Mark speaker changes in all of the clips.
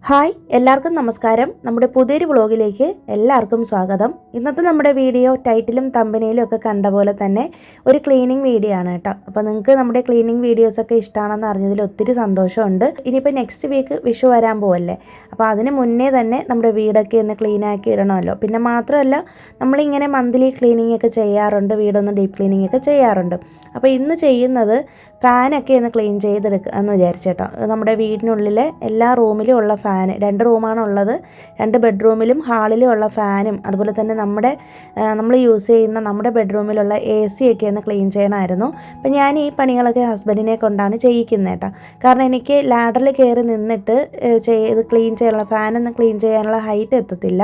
Speaker 1: Hi എല്ലാവർക്കും നമസ്കാരം. നമ്മുടെ പുതിയൊരു വ്ളോഗിലേക്ക് എല്ലാവർക്കും സ്വാഗതം. ഇന്നത്തെ നമ്മുടെ വീഡിയോ ടൈറ്റിലും തമ്പനയിലും ഒക്കെ കണ്ട പോലെ തന്നെ ഒരു ക്ലീനിങ് വീഡിയോ ആണ് കേട്ടോ. അപ്പോൾ നിങ്ങൾക്ക് നമ്മുടെ ക്ലീനിങ് വീഡിയോസൊക്കെ ഇഷ്ടമാണെന്ന് അറിഞ്ഞതിൽ ഒത്തിരി സന്തോഷമുണ്ട്. ഇനിയിപ്പോൾ നെക്സ്റ്റ് വീക്ക് വിഷു വരാൻ പോവല്ലേ, അപ്പോൾ അതിന് മുന്നേ തന്നെ നമ്മുടെ വീടൊക്കെ ഒന്ന് ക്ലീനാക്കി ഇടണമല്ലോ. പിന്നെ മാത്രമല്ല നമ്മളിങ്ങനെ മന്ത്ലി ക്ലീനിങ് ഒക്കെ ചെയ്യാറുണ്ട്, വീടൊന്ന് ഡീപ്പ് ക്ലീനിങ് ഒക്കെ ചെയ്യാറുണ്ട്. അപ്പോൾ ഇന്ന് ചെയ്യുന്നത് ഫാനൊക്കെ ഒന്ന് ക്ലീൻ ചെയ്തെടുക്കുക എന്ന് വിചാരിച്ചേട്ടോ. നമ്മുടെ വീടിനുള്ളിലെ എല്ലാ റൂമിലും ഉള്ള ഫാന്, 2 റൂമാണുള്ളത്, 2 ബെഡ്റൂമിലും ഹാളിലും ഉള്ള ഫാനും അതുപോലെ തന്നെ നമ്മൾ യൂസ് ചെയ്യുന്ന നമ്മുടെ ബെഡ്റൂമിലുള്ള AC ഒക്കെ ഒന്ന് ക്ലീൻ ചെയ്യണമായിരുന്നു. അപ്പം ഞാൻ ഈ പണികളൊക്കെ ഹസ്ബൻഡിനെ കൊണ്ടാണ് ചെയ്യിക്കുന്നത് കേട്ടോ. കാരണം എനിക്ക് ലാഡറിൽ കയറി നിന്നിട്ട് ഇത് ക്ലീൻ ചെയ്യാനുള്ള ഫാനൊന്ന് ക്ലീൻ ചെയ്യാനുള്ള ഹൈറ്റ് എത്തത്തില്ല.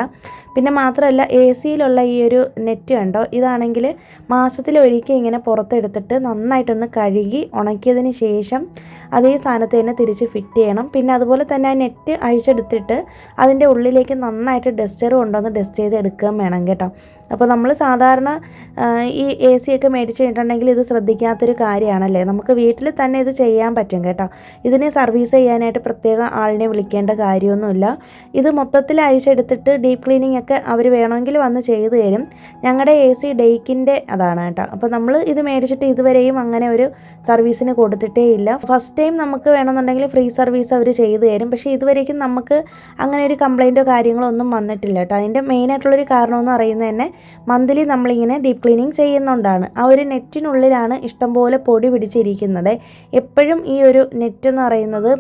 Speaker 1: പിന്നെ മാത്രമല്ല AC-യിലുള്ള ഈ ഒരു നെറ്റ് കണ്ടോ, ഇതാണെങ്കിൽ മാസത്തിലൊരിക്കൽ ഇങ്ങനെ പുറത്തെടുത്തിട്ട് നന്നായിട്ടൊന്ന് കഴുകി ഉണക്കിയതിന് ശേഷം അതേ സ്ഥാനത്ത് തന്നെ തിരിച്ച് ഫിറ്റ് ചെയ്യണം. പിന്നെ അതുപോലെ തന്നെ ആ നെറ്റ് അഴിച്ചെടുത്തിട്ട് അതിൻ്റെ ഉള്ളിലേക്ക് നന്നായിട്ട് ഡസ്റ്റർ കൊണ്ടുവന്ന് ഡസ്റ്റ് ചെയ്ത് എടുക്കുകയും വേണം കേട്ടോ. അപ്പോൾ നമ്മൾ സാധാരണ ഈ AC ഒക്കെ മേടിച്ച് കഴിഞ്ഞിട്ടുണ്ടെങ്കിൽ ഇത് ശ്രദ്ധിക്കാത്തൊരു കാര്യമാണല്ലേ. നമുക്ക് വീട്ടിൽ തന്നെ ഇത് ചെയ്യാൻ പറ്റും കേട്ടോ. ഇതിനെ സർവീസ് ചെയ്യാനായിട്ട് പ്രത്യേക ആളിനെ വിളിക്കേണ്ട കാര്യമൊന്നുമില്ല. ഇത് മൊത്തത്തിൽ അഴിച്ചെടുത്തിട്ട് ഡീപ്പ് ക്ലീനിങ് ഒക്കെ അവർ വേണമെങ്കിൽ വന്ന് ചെയ്തു തരും. ഞങ്ങളുടെ AC ഡേക്കിൻ്റെ അതാണ് കേട്ടോ. അപ്പോൾ നമ്മൾ ഇത് മേടിച്ചിട്ട് ഇതുവരെയും അങ്ങനെ ഒരു സർവീസിന് കൊടുത്തിട്ടേ ഇല്ല. ഫസ്റ്റ് ടൈം നമുക്ക് വേണമെന്നുണ്ടെങ്കിൽ ഫ്രീ സർവീസ് അവർ ചെയ്തു തരും. പക്ഷേ ഇതുവരേക്കും നമുക്ക് അങ്ങനെ ഒരു കംപ്ലൈൻറ്റോ കാര്യങ്ങളോ ഒന്നും വന്നിട്ടില്ല കേട്ടോ. അതിൻ്റെ മെയിനായിട്ടുള്ളൊരു കാരണമെന്ന് പറയുന്നത് തന്നെ മന്ത്ലി നമ്മളിങ്ങനെ ഡീപ്പ് ക്ലീനിങ് ചെയ്യുന്നതുകൊണ്ടാണ്. ആ ഒരു നെറ്റിനുള്ളിലാണ് ഇഷ്ടംപോലെ പൊടി പിടിച്ചിരിക്കുന്നത്. എപ്പോഴും ഈ ഒരു നെറ്റ് എന്ന് പറയുന്നത്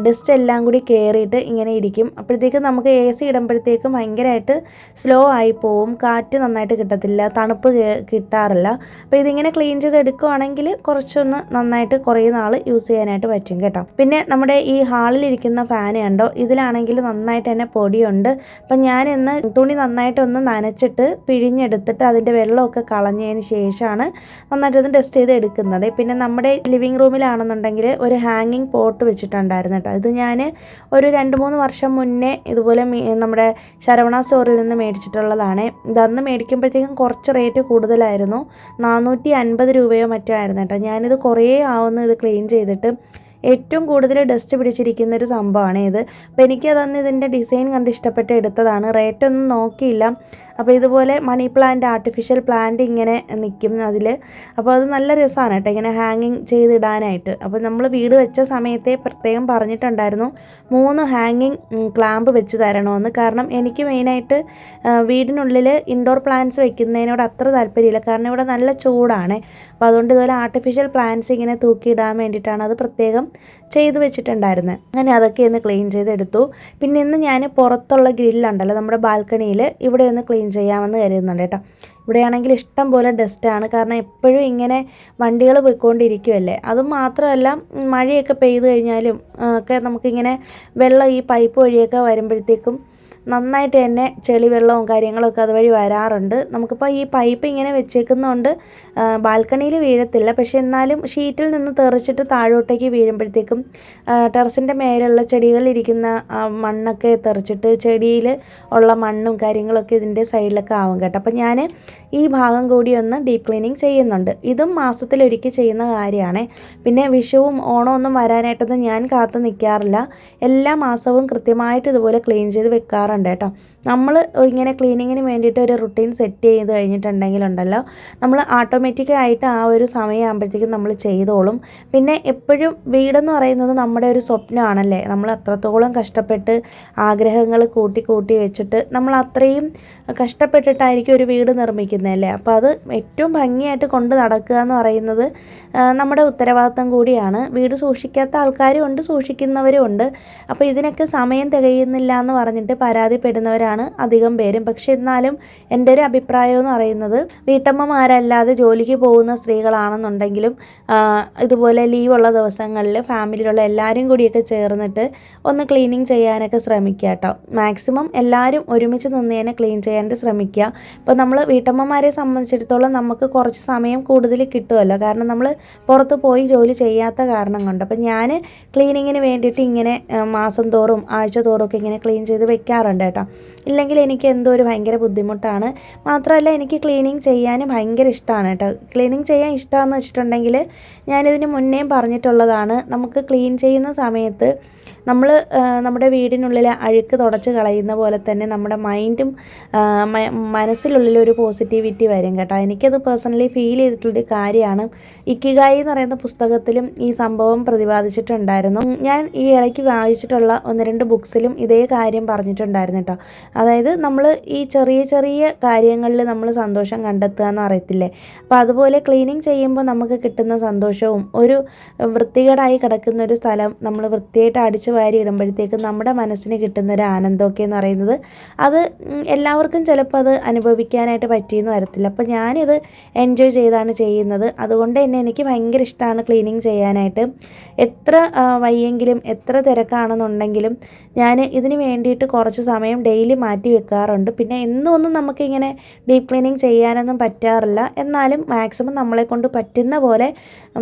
Speaker 1: ഡസ്റ്റ് എല്ലാം കൂടി കയറിയിട്ട് ഇങ്ങനെ ഇരിക്കും. അപ്പോഴത്തേക്കും നമുക്ക് AC ഇടുമ്പോഴത്തേക്കും ഭയങ്കരമായിട്ട് സ്ലോ ആയി പോവും, കാറ്റ് നന്നായിട്ട് കിട്ടത്തില്ല, തണുപ്പ് കിട്ടാറില്ല. അപ്പോൾ ഇതിങ്ങനെ ക്ലീൻ ചെയ്ത് എടുക്കുകയാണെങ്കിൽ കുറച്ചൊന്ന് നന്നായിട്ട് കുറേ നാൾ യൂസ് ചെയ്യാനായിട്ട് പറ്റും കേട്ടോ. പിന്നെ നമ്മുടെ ഈ ഹാളിലിരിക്കുന്ന ഫാൻ കണ്ടോ, ഇതിലാണെങ്കിൽ നന്നായിട്ട് തന്നെ പൊടിയുണ്ട്. അപ്പം ഞാനിന്ന് തുണി നന്നായിട്ടൊന്ന് നനച്ചിട്ട് പിഴിഞ്ഞെടുത്തിട്ട് അതിൻ്റെ വെള്ളമൊക്കെ കളഞ്ഞതിന് ശേഷമാണ് നന്നായിട്ടൊന്ന് ഡസ്റ്റ് ചെയ്ത് എടുക്കുന്നത്. പിന്നെ നമ്മുടെ ലിവിങ് റൂമിലാണെന്നുണ്ടെങ്കിൽ ഒരു ഹാങ്ങിങ് പോട്ട് വെച്ചിട്ടുണ്ടായിരുന്നു കേട്ടോ. ഇത് ഞാൻ ഒരു 2-3 വർഷം മുന്നേ ഇതുപോലെ നമ്മുടെ ശരവണ സ്റ്റോറിൽ നിന്ന് മേടിച്ചിട്ടുള്ളതാണ്. ഇതന്ന് മേടിക്കുമ്പോഴത്തേക്കും കുറച്ച് റേറ്റ് കൂടുതലായിരുന്നു, 450 രൂപയോ മറ്റോ ആയിരുന്നു കേട്ടോ. ഞാനിത് കുറേ ആവുന്നു ഇത് ക്ലീൻ ചെയ്തിട്ട്. ഏറ്റവും കൂടുതൽ ഡസ്റ്റ് പിടിച്ചിരിക്കുന്നൊരു സംഭവമാണ് ഇത്. അപ്പോൾ എനിക്കതന്ന് ഇതിൻ്റെ ഡിസൈൻ കണ്ട് ഇഷ്ടപ്പെട്ട് എടുത്തതാണ്, റേറ്റൊന്നും നോക്കിയില്ല. അപ്പോൾ ഇതുപോലെ മണി പ്ലാന്റ്, ആർട്ടിഫിഷ്യൽ പ്ലാന്റ് ഇങ്ങനെ നിൽക്കും അതിൽ. അപ്പോൾ അത് നല്ല രസമാണ് കേട്ടോ ഇങ്ങനെ ഹാങ്ങിങ് ചെയ്തിടാനായിട്ട്. അപ്പോൾ നമ്മൾ വീട് വെച്ച സമയത്തെ പ്രത്യേകം പറഞ്ഞിട്ടുണ്ടായിരുന്നു 3 ഹാങ്ങിങ് ക്ലാമ്പ് വെച്ച് തരണമെന്ന്. കാരണം എനിക്ക് മെയിനായിട്ട് വീടിനുള്ളിൽ ഇൻഡോർ പ്ലാന്റ്സ് വെക്കുന്നതിനോട് അത്ര താല്പര്യമില്ല. കാരണം ഇവിടെ നല്ല ചൂടാണ്. അപ്പോൾ അതുകൊണ്ട് ഇതുപോലെ ആർട്ടിഫിഷ്യൽ പ്ലാന്റ്സ് ഇങ്ങനെ തൂക്കിയിടാൻ വേണ്ടിയിട്ടാണ് അത് പ്രത്യേകം ചെയ്ത് വെച്ചിട്ടുണ്ടായിരുന്നത്. അങ്ങനെ അതൊക്കെ ഒന്ന് ക്ലീൻ ചെയ്തെടുത്തു. പിന്നെ ഇന്ന് ഞാൻ പുറത്തുള്ള ഗ്രില്ലുണ്ടല്ലോ നമ്മുടെ ബാൽക്കണിയിൽ, ഇവിടെ ഒന്ന് ക്ലീൻ ചെയ്യാമെന്ന് കരുതുന്നുണ്ട് കേട്ടോ. ഇവിടെയാണെങ്കിൽ ഇഷ്ടം പോലെ ഡസ്റ്റാണ്. കാരണം എപ്പോഴും ഇങ്ങനെ വണ്ടികൾ പോയിക്കൊണ്ടിരിക്കുമല്ലേ. അതും മാത്രമല്ല മഴയൊക്കെ പെയ്ത് കഴിഞ്ഞാലും ഒക്കെ നമുക്കിങ്ങനെ വെള്ളം ഈ പൈപ്പ് വഴിയൊക്കെ വരുമ്പോഴത്തേക്കും നന്നായിട്ട് തന്നെ ചെളി വെള്ളവും കാര്യങ്ങളൊക്കെ അതുവഴി വരാറുണ്ട്. നമുക്കിപ്പോൾ ഈ പൈപ്പ് ഇങ്ങനെ വെച്ചേക്കുന്നതുകൊണ്ട് ബാൽക്കണിയിൽ വീഴത്തില്ല. പക്ഷെ എന്നാലും ഷീറ്റിൽ നിന്ന് തെറിച്ചിട്ട് താഴോട്ടേക്ക് വീഴുമ്പോഴത്തേക്കും ടെറസിൻ്റെ മേലുള്ള ചെടികളിലിരിക്കുന്ന മണ്ണൊക്കെ തെറിച്ചിട്ട് ചെടിയിൽ ഉള്ള മണ്ണും കാര്യങ്ങളൊക്കെ ഇതിൻ്റെ സൈഡിലൊക്കെ ആവും കേട്ടോ. അപ്പം ഞാൻ ഈ ഭാഗം കൂടി ഒന്ന് ഡീപ്പ് ക്ലീനിങ് ചെയ്യുന്നുണ്ട്. ഇതും മാസത്തിലൊരിക്കൽ ചെയ്യുന്ന കാര്യമാണ്. പിന്നെ വിഷുവും ഓണവും ഒന്നും വരാനായിട്ടൊന്നും ഞാൻ കാത്തു നിൽക്കാറില്ല. എല്ലാ മാസവും കൃത്യമായിട്ട് ഇതുപോലെ ക്ലീൻ ചെയ്ത് വെക്കാറുണ്ട് കേട്ടോ. നമ്മൾ ഇങ്ങനെ ക്ലീനിങ്ങിന് വേണ്ടിയിട്ട് ഒരു റുട്ടീൻ സെറ്റ് ചെയ്ത് കഴിഞ്ഞിട്ടുണ്ടെങ്കിലുണ്ടല്ലോ, നമ്മൾ ഓട്ടോമാറ്റിക്കായിട്ട് ആ ഒരു സമയമാകുമ്പോഴത്തേക്കും നമ്മൾ ചെയ്തോളും. പിന്നെ എപ്പോഴും വീടെന്ന് പറയുന്നത് നമ്മുടെ ഒരു സ്വപ്നമാണല്ലേ. നമ്മൾ അത്രത്തോളം കഷ്ടപ്പെട്ട് ആഗ്രഹങ്ങൾ കൂട്ടി വെച്ചിട്ട് നമ്മൾ അത്രയും കഷ്ടപ്പെട്ടിട്ടായിരിക്കും ഒരു വീട് നിർമ്മിക്കുന്നതല്ലേ. അപ്പോൾ അത് ഏറ്റവും ഭംഗിയായിട്ട് കൊണ്ട് നടക്കുക എന്ന് പറയുന്നത് നമ്മുടെ ഉത്തരവാദിത്തം കൂടിയാണ്. വീട് സൂക്ഷിക്കാത്ത ആൾക്കാരും ഉണ്ട്, സൂക്ഷിക്കുന്നവരും ഉണ്ട്. അപ്പോൾ ഇതിനൊക്കെ സമയം തികയുന്നില്ല എന്ന് പറഞ്ഞിട്ട് പരാതിപ്പെടുന്നവരാണ് അധികം പേരും. പക്ഷെ എന്നാലും എൻ്റെ ഒരു അഭിപ്രായം എന്ന് പറയുന്നത് വീട്ടമ്മമാരല്ലാതെ ജോലിക്ക് പോകുന്ന സ്ത്രീകളാണെന്നുണ്ടെങ്കിലും ഇതുപോലെ ലീവുള്ള ദിവസങ്ങളിൽ ഫാമിലിയിലുള്ള എല്ലാവരും കൂടിയൊക്കെ ചേർന്നിട്ട് ഒന്ന് ക്ലീനിങ് ചെയ്യാനൊക്കെ ശ്രമിക്കുക കേട്ടോ. മാക്സിമം എല്ലാവരും ഒരുമിച്ച് നിന്ന് തന്നെ ക്ലീൻ ചെയ്യാനായിട്ട് ശ്രമിക്കുക. ഇപ്പോൾ നമ്മൾ വീട്ടമ്മമാരെ സംബന്ധിച്ചിടത്തോളം നമുക്ക് കുറച്ച് സമയം കൂടുതൽ കിട്ടുമല്ലോ, കാരണം നമ്മൾ പുറത്ത് പോയി ജോലി ചെയ്യാത്ത കാരണം കൊണ്ട്. അപ്പം ഞാൻ ക്ലീനിങ്ങിന് വേണ്ടിയിട്ട് ഇങ്ങനെ മാസം തോറും ആഴ്ച തോറും ഒക്കെ ഇങ്ങനെ ക്ലീൻ ചെയ്ത് വെക്കാറുണ്ട് ചെയ്യാറുണ്ട് കേട്ടോ. ഇല്ലെങ്കിൽ എനിക്ക് എന്തോ ഒരു ഭയങ്കര ബുദ്ധിമുട്ടാണ്. മാത്രമല്ല എനിക്ക് ക്ലീനിങ് ചെയ്യാനും ഭയങ്കര ഇഷ്ടമാണ് കേട്ടോ. ക്ലീനിങ് ചെയ്യാൻ ഇഷ്ടമാണെന്ന് വെച്ചിട്ടുണ്ടെങ്കിൽ ഞാനിതിന് മുന്നേയും പറഞ്ഞിട്ടുള്ളതാണ്, നമുക്ക് ക്ലീൻ ചെയ്യുന്ന സമയത്ത് നമ്മൾ നമ്മുടെ വീടിനുള്ളിൽ അഴുക്ക് തുടച്ച് കളയുന്ന പോലെ തന്നെ നമ്മുടെ മൈൻഡും മനസ്സിലുള്ളിലൊരു പോസിറ്റിവിറ്റി വരും കേട്ടോ. എനിക്കത് പേഴ്സണലി ഫീൽ ചെയ്തിട്ടുള്ളൊരു കാര്യമാണ്. ഇക്കിഗായി എന്ന് പറയുന്ന പുസ്തകത്തിലും ഈ സംഭവം പ്രതിപാദിച്ചിട്ടുണ്ടായിരുന്നു. ഞാൻ ഈ ഇടയ്ക്ക് വായിച്ചിട്ടുള്ള 1-2 ബുക്സിലും ഇതേ കാര്യം പറഞ്ഞിട്ടുണ്ടായിരുന്നു കേട്ടോ. അതായത് നമ്മൾ ഈ ചെറിയ ചെറിയ കാര്യങ്ങളിൽ നമ്മൾ സന്തോഷം കണ്ടെത്തുക എന്ന് അറിയത്തില്ലേ, അപ്പോൾ അതുപോലെ ക്ലീനിങ് ചെയ്യുമ്പോൾ നമുക്ക് കിട്ടുന്ന സന്തോഷവും, ഒരു വൃത്തികേടായി കിടക്കുന്ന ഒരു സ്ഥലം നമ്മൾ വൃത്തിയായിട്ട് അടിച്ചു വാരി ഇടുമ്പോഴത്തേക്ക് നമ്മുടെ മനസ്സിന് കിട്ടുന്നൊരു ആനന്ദമൊക്കെ എന്ന് പറയുന്നത് അത് എല്ലാവർക്കും ചിലപ്പോൾ അത് അനുഭവിക്കാനായിട്ട് പറ്റിയെന്ന് വരത്തില്ല. അപ്പോൾ ഞാനിത് എൻജോയ് ചെയ്താണ് ചെയ്യുന്നത്. അതുകൊണ്ട് തന്നെ എനിക്ക് ഭയങ്കര ഇഷ്ടമാണ് ക്ലീനിങ് ചെയ്യാനായിട്ട്. എത്ര വയ്യെങ്കിലും എത്ര തിരക്കാണെന്നുണ്ടെങ്കിലും ഞാൻ ഇതിന് വേണ്ടിയിട്ട് കുറച്ച് സമയം ഡെയിലി മാറ്റി വെക്കാറുണ്ട്. പിന്നെ എന്നൊന്നും നമുക്കിങ്ങനെ ഡീപ്പ് ക്ലീനിങ് ചെയ്യാനൊന്നും പറ്റാറില്ല. എന്നാലും മാക്സിമം നമ്മളെ കൊണ്ട് പറ്റുന്ന പോലെ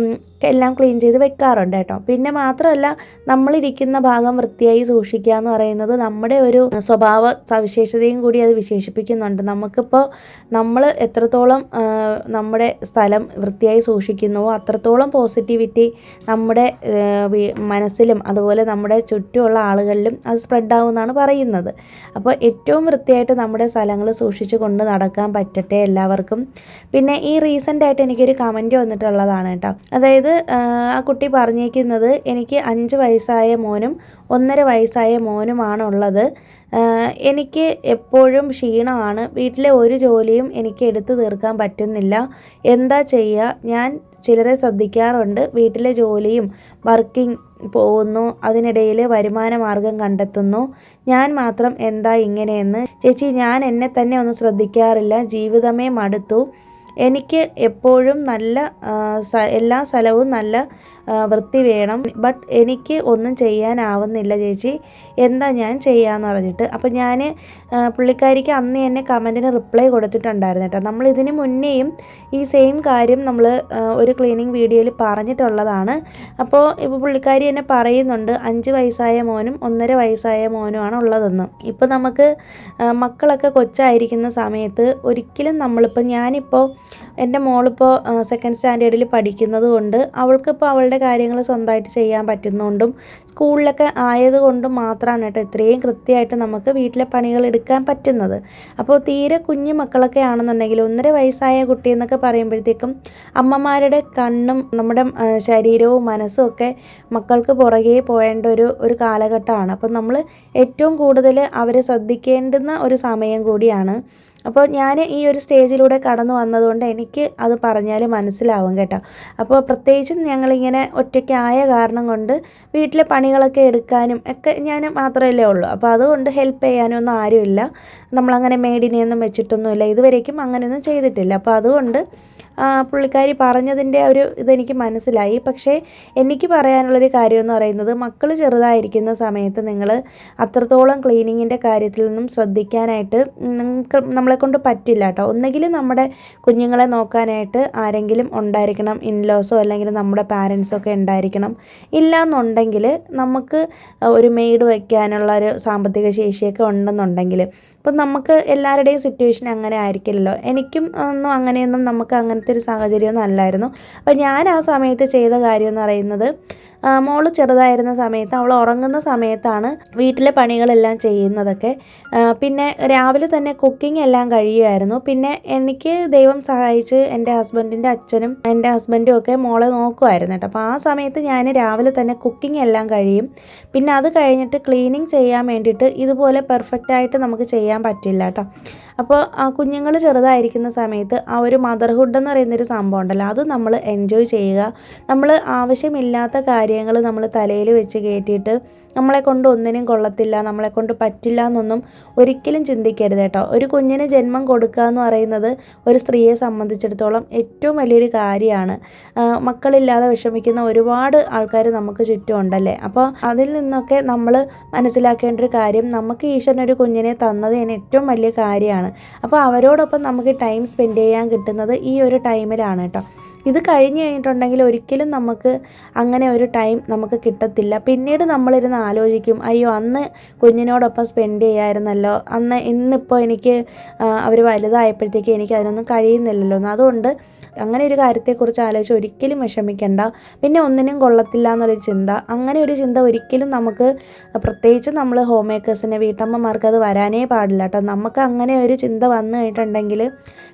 Speaker 1: എല്ലാം ക്ലീൻ ചെയ്ത് വെക്കാറുണ്ട് കേട്ടോ. പിന്നെ മാത്രമല്ല, നമ്മളിരിക്കുന്ന ഭാഗം വൃത്തിയായി സൂക്ഷിക്കുക എന്ന് പറയുന്നത് നമ്മുടെ ഒരു സ്വഭാവ സവിശേഷതയും കൂടി അത് വിശേഷിപ്പിക്കുന്നുണ്ട്. നമുക്കിപ്പോൾ നമ്മൾ എത്രത്തോളം നമ്മുടെ സ്ഥലം വൃത്തിയായി സൂക്ഷിക്കുന്നുവോ അത്രത്തോളം പോസിറ്റിവിറ്റി നമ്മുടെ മനസ്സിലും അതുപോലെ നമ്മുടെ ചുറ്റുമുള്ള ആളുകളിലും അത് സ്പ്രെഡാവുമെന്നാണ് പറയുന്നത്. അപ്പോൾ ഏറ്റവും വൃത്തിയായിട്ട് നമ്മുടെ സ്ഥലങ്ങൾ സൂക്ഷിച്ച് കൊണ്ട് നടക്കാൻ പറ്റട്ടെ എല്ലാവർക്കും. പിന്നെ ഈ റീസെൻ്റായിട്ട് എനിക്കൊരു കമൻറ്റ് വന്നിട്ടുള്ളതാണ് കേട്ടോ. അതായത് ആ കുട്ടി പറഞ്ഞേക്കുന്നത്, എനിക്ക് 5 വയസ്സായ മോനും 1.5 വയസ്സായ മോനുമാണുള്ളത്. എനിക്ക് എപ്പോഴും ക്ഷീണമാണ്. വീട്ടിലെ ഒരു ജോലിയും എനിക്ക് എടുത്തു തീർക്കാൻ പറ്റുന്നില്ല. എന്താ ചെയ്യുക? ഞാൻ ചിലരെ ശ്രദ്ധിക്കാറുണ്ട്, വീട്ടിലെ ജോലിയും വർക്കിംഗ് പോകുന്നു, അതിനിടയിൽ വരുമാന മാർഗം കണ്ടെത്തുന്നു. ഞാൻ മാത്രം എന്താ ഇങ്ങനെയെന്ന്. ചേച്ചി, ഞാൻ എന്നെ തന്നെ ഒന്ന് ശ്രദ്ധിക്കാറില്ല. ജീവിതമേ മടുത്തു. എനിക്ക് എപ്പോഴും നല്ല എല്ലാ സ്ഥലവും നല്ല വൃത്തി വേണം. ബട്ട് എനിക്ക് ഒന്നും ചെയ്യാനാവുന്നില്ല ചേച്ചി, എന്താ ഞാൻ ചെയ്യാമെന്ന് പറഞ്ഞിട്ട്. അപ്പോൾ ഞാൻ പുള്ളിക്കാരിക്ക് അന്ന് തന്നെ കമൻറ്റിന് റിപ്ലൈ കൊടുത്തിട്ടുണ്ടായിരുന്നു കേട്ടോ. നമ്മളിതിന് മുന്നേയും ഈ സെയിം കാര്യം നമ്മൾ ഒരു ക്ലീനിങ് വീഡിയോയിൽ പറഞ്ഞിട്ടുള്ളതാണ്. അപ്പോൾ ഇപ്പോൾ പുള്ളിക്കാരി എന്നെ പറയുന്നുണ്ട് 5 വയസ്സായ മോനും 1.5 വയസ്സായ മോനുമാണ് ഉള്ളതെന്ന്. ഇപ്പോൾ നമുക്ക് മക്കളൊക്കെ കൊച്ചായിരിക്കുന്ന സമയത്ത് ഒരിക്കലും ഞാനിപ്പോൾ എൻ്റെ മോളിപ്പോൾ 2nd സ്റ്റാൻഡേർഡിൽ പഠിക്കുന്നത് കൊണ്ട് അവൾക്കിപ്പോൾ അവളുടെ കാര്യങ്ങൾ സ്വന്തമായിട്ട് ചെയ്യാൻ പറ്റുന്നതുകൊണ്ടും സ്കൂളിലൊക്കെ ആയതുകൊണ്ടും മാത്രമാണ് കേട്ടോ ഇത്രയും കൃത്യമായിട്ട് നമുക്ക് വീട്ടിലെ പണികൾ എടുക്കാൻ പറ്റുന്നത്. അപ്പോൾ തീരെ കുഞ്ഞു മക്കളൊക്കെ ആണെന്നുണ്ടെങ്കിൽ 1.5 വയസ്സായ കുട്ടി എന്നൊക്കെ പറയുമ്പോഴത്തേക്കും അമ്മമാരുടെ കണ്ണും നമ്മുടെ ശരീരവും മനസ്സും ഒക്കെ മക്കൾക്ക് പുറകെ പോകേണ്ട ഒരു കാലഘട്ടമാണ്. അപ്പം നമ്മൾ ഏറ്റവും കൂടുതൽ അവരെ ശ്രദ്ധിക്കേണ്ടുന്ന ഒരു സമയം കൂടിയാണ്. അപ്പോൾ ഞാൻ ഈ ഒരു സ്റ്റേജിലൂടെ കടന്നു വന്നതുകൊണ്ട് എനിക്ക് അത് പറഞ്ഞാൽ മനസ്സിലാവും കേട്ടോ. അപ്പോൾ പ്രത്യേകിച്ചും ഞങ്ങളിങ്ങനെ ഒറ്റയ്ക്കായ കാരണം കൊണ്ട് വീട്ടിലെ പണികളൊക്കെ എടുക്കാനും ഒക്കെ ഞാൻ മാത്രമല്ലേ ഉള്ളൂ. അപ്പോൾ അതുകൊണ്ട് ഹെൽപ്പ് ചെയ്യാനൊന്നും ആരുമില്ല. നമ്മളങ്ങനെ മെയ്ഡിനെയൊന്നും വെച്ചിട്ടൊന്നുമില്ല, ഇതുവരേക്കും അങ്ങനെയൊന്നും ചെയ്തിട്ടില്ല. അപ്പോൾ അതുകൊണ്ട് പുള്ളിക്കാരി പറഞ്ഞതിൻ്റെ ഒരു ഇതെനിക്ക് മനസ്സിലായി. പക്ഷേ എനിക്ക് പറയാനുള്ളൊരു കാര്യമെന്ന് പറയുന്നത്, മക്കൾ ചെറുതായിരിക്കുന്ന സമയത്ത് നിങ്ങൾ അത്രത്തോളം ക്ലീനിങ്ങിൻ്റെ കാര്യത്തിൽ നിന്നും ശ്രദ്ധിക്കാനായിട്ട് നമ്മളെക്കൊണ്ട് പറ്റില്ല കേട്ടോ. ഒന്നെങ്കിൽ നമ്മുടെ കുഞ്ഞുങ്ങളെ നോക്കാനായിട്ട് ആരെങ്കിലും ഉണ്ടായിരിക്കണം, ഇൻലോസോ അല്ലെങ്കിൽ നമ്മുടെ പാരൻസൊക്കെ ഉണ്ടായിരിക്കണം. ഇല്ലയെന്നുണ്ടെങ്കിൽ നമുക്ക് ഒരു മെയ്ഡ് വയ്ക്കാനുള്ള ഒരു സാമ്പത്തിക ശേഷിയൊക്കെ ഉണ്ടെന്നുണ്ടെങ്കിൽ, അപ്പം നമുക്ക് എല്ലാവരുടെയും സിറ്റുവേഷൻ അങ്ങനെ ആയിരിക്കില്ലല്ലോ. എനിക്കും ഒന്നും അങ്ങനെയൊന്നും നമുക്ക് അങ്ങനത്തെ ഒരു സാഹചര്യമൊന്നും അല്ലായിരുന്നു. അപ്പോൾ ഞാൻ ആ സമയത്ത് ചെയ്ത കാര്യം എന്ന് പറയുന്നത്, മോള് ചെറുതായിരുന്ന സമയത്ത് അവൾ ഉറങ്ങുന്ന സമയത്താണ് വീട്ടിലെ പണികളെല്ലാം ചെയ്യുന്നതൊക്കെ. പിന്നെ രാവിലെ തന്നെ കുക്കിംഗ് എല്ലാം കഴിയുമായിരുന്നു. പിന്നെ എനിക്ക് ദൈവം സഹായിച്ച് എൻ്റെ ഹസ്ബൻഡിൻ്റെ അച്ഛനും എൻ്റെ ഹസ്ബൻഡും ഒക്കെ മോളെ നോക്കുമായിരുന്നു കേട്ടോ. അപ്പോൾ ആ സമയത്ത് ഞാൻ രാവിലെ തന്നെ കുക്കിംഗ് എല്ലാം കഴിയും. പിന്നെ അത് കഴിഞ്ഞിട്ട് ക്ലീനിങ് ചെയ്യാൻ വേണ്ടിയിട്ട് ഇതുപോലെ പെർഫെക്റ്റായിട്ട് നമുക്ക് ചെയ്യാൻ പറ്റില്ല കേട്ടോ. അപ്പോൾ ആ കുഞ്ഞുങ്ങൾ ചെറുതായിരിക്കുന്ന സമയത്ത് ആ ഒരു മദർഹുഡ് എന്ന് പറയുന്നൊരു സംഭവം ഉണ്ടല്ലോ, അത് നമ്മൾ എൻജോയ് ചെയ്യുക. നമ്മൾ ആവശ്യമില്ലാത്ത കാര്യങ്ങൾ നമ്മൾ തലയിൽ വെച്ച് കയറ്റിയിട്ട് നമ്മളെ കൊണ്ട് ഒന്നിനും കൊള്ളത്തില്ല, നമ്മളെ കൊണ്ട് പറ്റില്ല എന്നൊന്നും ഒരിക്കലും ചിന്തിക്കരുത് കേട്ടോ. ഒരു കുഞ്ഞിന് ജന്മം കൊടുക്കുക എന്ന് പറയുന്നത് ഒരു സ്ത്രീയെ സംബന്ധിച്ചിടത്തോളം ഏറ്റവും വലിയൊരു കാര്യമാണ്. മക്കളില്ലാതെ വിഷമിക്കുന്ന ഒരുപാട് ആൾക്കാർ നമുക്ക് ചുറ്റും ഉണ്ടല്ലേ. അപ്പോൾ അതിൽ നിന്നൊക്കെ നമ്മൾ മനസ്സിലാക്കേണ്ട ഒരു കാര്യം, നമുക്ക് ഈശ്വരൻ ഒരു കുഞ്ഞിനെ തന്നത് ഏറ്റവും വലിയ കാര്യമാണ്. അപ്പോൾ അവരോടൊപ്പം നമുക്ക് ടൈം സ്പെൻഡ് ചെയ്യാൻ കിട്ടുന്നത് ഈ ഒരു ടൈമിലാണ് കേട്ടോ. ഇത് കഴിഞ്ഞ് കഴിഞ്ഞിട്ടുണ്ടെങ്കിൽ ഒരിക്കലും നമുക്ക് അങ്ങനെ ഒരു ടൈം നമുക്ക് കിട്ടത്തില്ല. പിന്നീട് നമ്മളിരുന്ന് ആലോചിക്കും, അയ്യോ അന്ന് കുഞ്ഞിനോടൊപ്പം സ്പെൻഡ് ചെയ്യാമായിരുന്നല്ലോ, ഇന്നിപ്പോൾ എനിക്ക് അവർ വലുതായപ്പോഴത്തേക്ക് എനിക്ക് അതിനൊന്നും കഴിയുന്നില്ലല്ലോ. അതുകൊണ്ട് അങ്ങനെ ഒരു കാര്യത്തെക്കുറിച്ച് ആലോചിച്ച് ഒരിക്കലും വിഷമിക്കേണ്ട. പിന്നെ ഒന്നിനും കൊള്ളത്തില്ല എന്നുള്ളൊരു ചിന്ത, അങ്ങനെ ഒരു ചിന്ത ഒരിക്കലും നമുക്ക്, പ്രത്യേകിച്ച് നമ്മൾ ഹോം മേക്കേഴ്സിന്, വീട്ടമ്മമാർക്ക് അത് വരാനേ പാടില്ല കേട്ടോ. നമുക്ക് അങ്ങനെ ഒരു ചിന്ത വന്നു കഴിഞ്ഞിട്ടുണ്ടെങ്കിൽ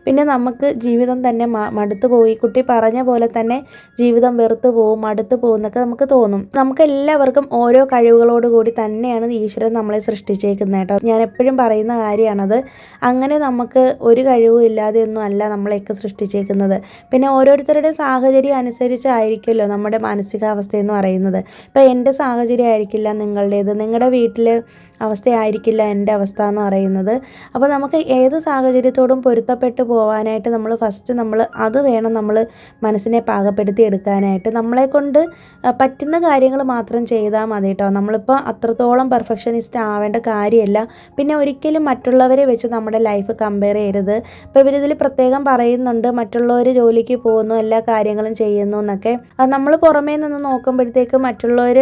Speaker 1: പിന്നെ നമുക്ക് ജീവിതം തന്നെ മടുത്തു പോയി. കുട്ടി പറഞ്ഞ പോലെ തന്നെ ജീവിതം വെറുത്ത് പോവും, മടുത്തു പോകും എന്നൊക്കെ നമുക്ക് തോന്നും. നമുക്ക് എല്ലാവർക്കും ഓരോ കഴിവുകളോട് കൂടി തന്നെയാണ് ഈശ്വരൻ നമ്മളെ സൃഷ്ടിച്ചേക്കുന്നത് കേട്ടോ. ഞാൻ എപ്പോഴും പറയുന്ന കാര്യമാണത്. അങ്ങനെ നമുക്ക് ഒരു കഴിവും ഇല്ലാതെയൊന്നും അല്ല നമ്മളെയൊക്കെ സൃഷ്ടിച്ചേക്കുന്നത്. പിന്നെ ഓരോരുത്തരുടെ സാഹചര്യം അനുസരിച്ചായിരിക്കുമല്ലോ നമ്മുടെ മാനസികാവസ്ഥ എന്ന് പറയുന്നത്. ഇപ്പോൾ എൻ്റെ സാഹചര്യം ആയിരിക്കില്ല നിങ്ങളുടേത്, നിങ്ങളുടെ വീട്ടിലെ അവസ്ഥയായിരിക്കില്ല എൻ്റെ അവസ്ഥ എന്ന് പറയുന്നത്. അപ്പോൾ നമുക്ക് ഏത് സാഹചര്യത്തോടും പൊരുത്തപ്പെട്ട് പോകാനായിട്ട് നമ്മൾ അത് വേണം നമ്മൾ മനസ്സിനെ പാകപ്പെടുത്തി എടുക്കാനായിട്ട്. നമ്മളെക്കൊണ്ട് പറ്റുന്ന കാര്യങ്ങൾ മാത്രം ചെയ്താൽ മതി കേട്ടോ. നമ്മളിപ്പോൾ അത്രത്തോളം പെർഫെക്ഷനിസ്റ്റ് ആവേണ്ട കാര്യമല്ല. പിന്നെ ഒരിക്കലും മറ്റുള്ളവരെ വെച്ച് നമ്മുടെ ലൈഫ് കമ്പയർ ചെയ്യരുത്. ഇപ്പോൾ ഇവരിതിൽ പ്രത്യേകം പറയുന്നുണ്ട്, മറ്റുള്ളവർ ജോലിക്ക് പോകുന്നു, എല്ലാ കാര്യങ്ങളും ചെയ്യുന്നു എന്നൊക്കെ. അത് നമ്മൾ പുറമേ നിന്ന് നോക്കുമ്പോഴത്തേക്ക് മറ്റുള്ളവർ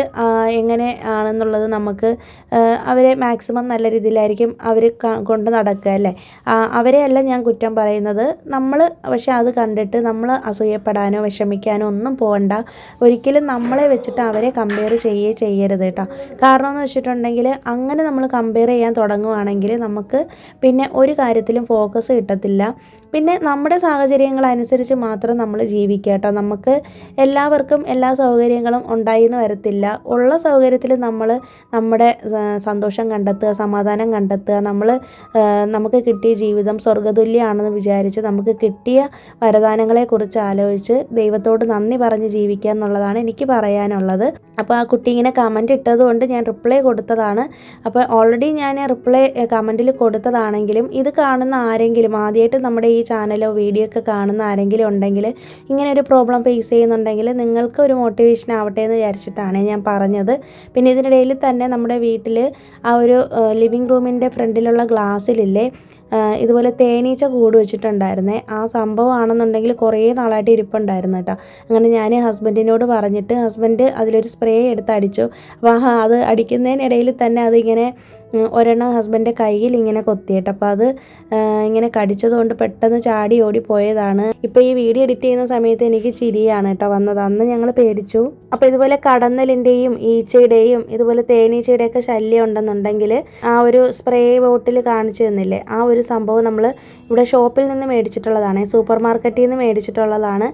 Speaker 1: എങ്ങനെ ആണെന്നുള്ളത് നമുക്ക് അവരെ മാക്സിമം നല്ല രീതിയിലായിരിക്കും അവർ കൊണ്ട് നടക്കുക അല്ലേ. അവരെയല്ല ഞാൻ കുറ്റം പറയുന്നത്. പക്ഷെ അത് കണ്ടിട്ട് നമ്മൾ അസൂയപ്പെടാനോ വിഷമിക്കാനോ ഒന്നും പോകണ്ട. ഒരിക്കലും നമ്മളെ വെച്ചിട്ട് അവരെ കമ്പയർ ചെയ്യരുത് കേട്ടോ. കാരണം എന്ന് വെച്ചിട്ടുണ്ടെങ്കിൽ അങ്ങനെ നമ്മൾ കമ്പയർ ചെയ്യാൻ തുടങ്ങുവാണെങ്കിൽ നമുക്ക് പിന്നെ ഒരു കാര്യത്തിലും ഫോക്കസ് കിട്ടത്തില്ല. പിന്നെ നമ്മുടെ സാഹചര്യങ്ങളനുസരിച്ച് മാത്രം നമ്മൾ ജീവിക്കുക കേട്ടോ. നമുക്ക് എല്ലാവർക്കും എല്ലാ സൗകര്യങ്ങളും ഉണ്ടായി എന്ന് വരത്തില്ല. ഉള്ള സൗകര്യത്തിൽ നമ്മൾ നമ്മുടെ സന്തോഷം കണ്ടെത്തുക, സമാധാനം കണ്ടെത്തുക. നമുക്ക് കിട്ടിയ ജീവിതം സ്വർഗ്ഗതുല്യമാണെന്ന് വിചാരിച്ച് നമുക്ക് കിട്ടിയ വരദാനങ്ങളെക്കുറിച്ച് ആലോചിച്ച് ദൈവത്തോട് നന്ദി പറഞ്ഞ് ജീവിക്കുക എന്നുള്ളതാണ് എനിക്ക് പറയാനുള്ളത്. അപ്പോൾ ആ കുട്ടി ഇങ്ങനെ കമൻറ്റ് ഇട്ടതുകൊണ്ട് ഞാൻ റിപ്ലൈ കൊടുത്തതാണ്. അപ്പോൾ ഓൾറെഡി ഞാൻ റിപ്ലൈ കമൻറ്റിൽ കൊടുത്തതാണെങ്കിലും ഇത് കാണുന്ന ആരെങ്കിലും, ആദ്യമായിട്ട് നമ്മുടെ ഈ ചാനലോ വീഡിയോ ഒക്കെ കാണുന്ന ആരെങ്കിലും ഉണ്ടെങ്കിൽ, ഇങ്ങനെ ഒരു പ്രോബ്ലം ഫേസ് ചെയ്യുന്നുണ്ടെങ്കിൽ നിങ്ങൾക്ക് ഒരു മോട്ടിവേഷൻ ആവട്ടെ എന്ന് വിചാരിച്ചിട്ടാണ് ഞാൻ പറഞ്ഞത്. പിന്നെ ഇതിനിടയിൽ തന്നെ നമ്മുടെ വീട്ടിൽ ആ ഒരു ലിവിങ് റൂമിൻ്റെ ഫ്രണ്ടിലുള്ള ഗ്ലാസ്സിലില്ലേ ഇതുപോലെ തേനീച്ച കൂട് വെച്ചിട്ടുണ്ടായിരുന്നേ. ആ സംഭവമാണെന്നുണ്ടെങ്കിൽ കുറേ നാളായിട്ട് ഇരിപ്പുണ്ടായിരുന്നു കേട്ടോ. അങ്ങനെ ഞാൻ ഹസ്ബൻഡിനോട് പറഞ്ഞിട്ട് ഹസ്ബൻഡ് അതിലൊരു സ്പ്രേ എടുത്ത് അടിച്ചു. അപ്പോൾ അത് അടിക്കുന്നതിനിടയിൽ തന്നെ അതിങ്ങനെ ഒരെണ്ണം ഹസ്ബൻ്റെ കയ്യിൽ ഇങ്ങനെ കൊത്തിയിട്ട്, അപ്പോൾ അത് ഇങ്ങനെ കടിച്ചതുകൊണ്ട് പെട്ടെന്ന് ചാടി ഓടി പോയതാണ്. ഇപ്പോൾ ഈ വീഡിയോ എഡിറ്റ് ചെയ്യുന്ന സമയത്ത് എനിക്ക് ചിരിയാണ് കേട്ടോ വന്നത്. അന്ന് ഞങ്ങൾ പേടിച്ചു. അപ്പോൾ ഇതുപോലെ കടന്നലിൻ്റെയും ഈച്ചയുടെയും ഇതുപോലെ തേനീച്ചയുടെയൊക്കെ ശല്യം ഉണ്ടെന്നുണ്ടെങ്കിൽ ആ ഒരു സ്പ്രേ ബോട്ടിൽ കാണിച്ചു തന്നില്ലേ, ആ ഒരു സംഭവം നമ്മൾ ഇവിടെ ഷോപ്പിൽ നിന്ന് മേടിച്ചിട്ടുള്ളതാണ്, സൂപ്പർ മാർക്കറ്റിൽ നിന്ന് മേടിച്ചിട്ടുള്ളതാണ്.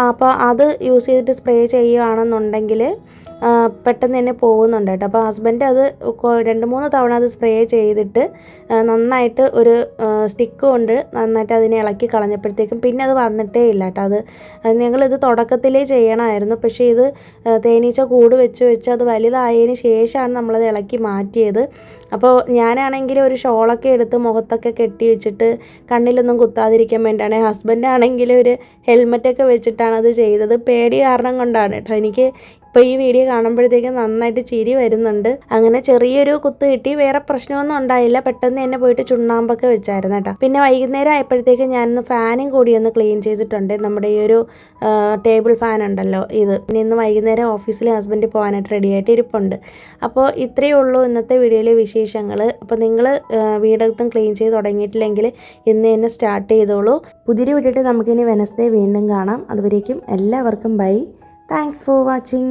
Speaker 1: അപ്പോൾ അത് യൂസ് ചെയ്തിട്ട് സ്പ്രേ ചെയ്യുകയാണെന്നുണ്ടെങ്കിൽ പെട്ടെന്ന് തന്നെ പോകുന്നുണ്ട് കേട്ടോ. അപ്പോൾ ഹസ്ബൻഡ് അത് 2-3 തവണ അത് സ്പ്രേ ചെയ്തിട്ട് നന്നായിട്ട് ഒരു സ്റ്റിക്ക് കൊണ്ട് നന്നായിട്ട് അതിനെ ഇളക്കി കളഞ്ഞപ്പോഴത്തേക്കും പിന്നെ അത് വന്നിട്ടേ ഇല്ല കേട്ടോ. ഞങ്ങളിത് തുടക്കത്തിലേ ചെയ്യണമായിരുന്നു. പക്ഷേ ഇത് തേനീച്ച കൂട് വെച്ച് അത് വലുതായതിന് ശേഷമാണ് നമ്മളത് ഇളക്കി മാറ്റിയത്. അപ്പോൾ ഞാനാണെങ്കിൽ ഒരു ഷോളൊക്കെ എടുത്ത് മുഖത്തൊക്കെ കെട്ടി വെച്ചിട്ട് കണ്ണിലൊന്നും കുത്താതിരിക്കാൻ വേണ്ടിയാണ്. ഹസ്ബൻഡാണെങ്കിൽ ഒരു ഹെൽമെറ്റൊക്കെ വെച്ചിട്ടാണ് അത് ചെയ്തത്. പേടി കാരണം കൊണ്ടാണ് കേട്ടോ. എനിക്ക് ഇപ്പോൾ ഈ വീഡിയോ കാണുമ്പോഴത്തേക്കും നന്നായിട്ട് ചിരി വരുന്നുണ്ട്. അങ്ങനെ ചെറിയൊരു കുത്ത് കിട്ടി, വേറെ പ്രശ്നമൊന്നും ഉണ്ടായില്ല. പെട്ടെന്ന് തന്നെ പോയിട്ട് ചുണ്ണാമ്പൊക്കെ വെച്ചായിരുന്നു കേട്ടോ. പിന്നെ വൈകുന്നേരം ആയപ്പോഴത്തേക്കും ഞാനൊന്ന് ഫാനും കൂടി ഒന്ന് ക്ലീൻ ചെയ്തിട്ടുണ്ട്. നമ്മുടെ ഈ ഒരു ടേബിൾ ഫാൻ ഉണ്ടല്ലോ ഇത്. പിന്നെ ഇന്ന് വൈകുന്നേരം ഓഫീസിൽ ഹസ്ബൻഡ് പോകാനായിട്ട് റെഡിയായിട്ട് ഇരിപ്പുണ്ട്. അപ്പോൾ ഇത്രയേ ഉള്ളൂ ഇന്നത്തെ വീഡിയോയിലെ വിശേഷങ്ങൾ. അപ്പോൾ നിങ്ങൾ വീടകത്തും ക്ലീൻ ചെയ്ത് തുടങ്ങിയിട്ടില്ലെങ്കിൽ ഇന്ന് തന്നെ സ്റ്റാർട്ട് ചെയ്തോളൂ. പുതിയൊരു വീഡിയോയിട്ട് നമുക്കിനി വെനസ്ഡേ വീണ്ടും കാണാം. അതുവരേക്കും എല്ലാവർക്കും ബൈ. Thanks for watching.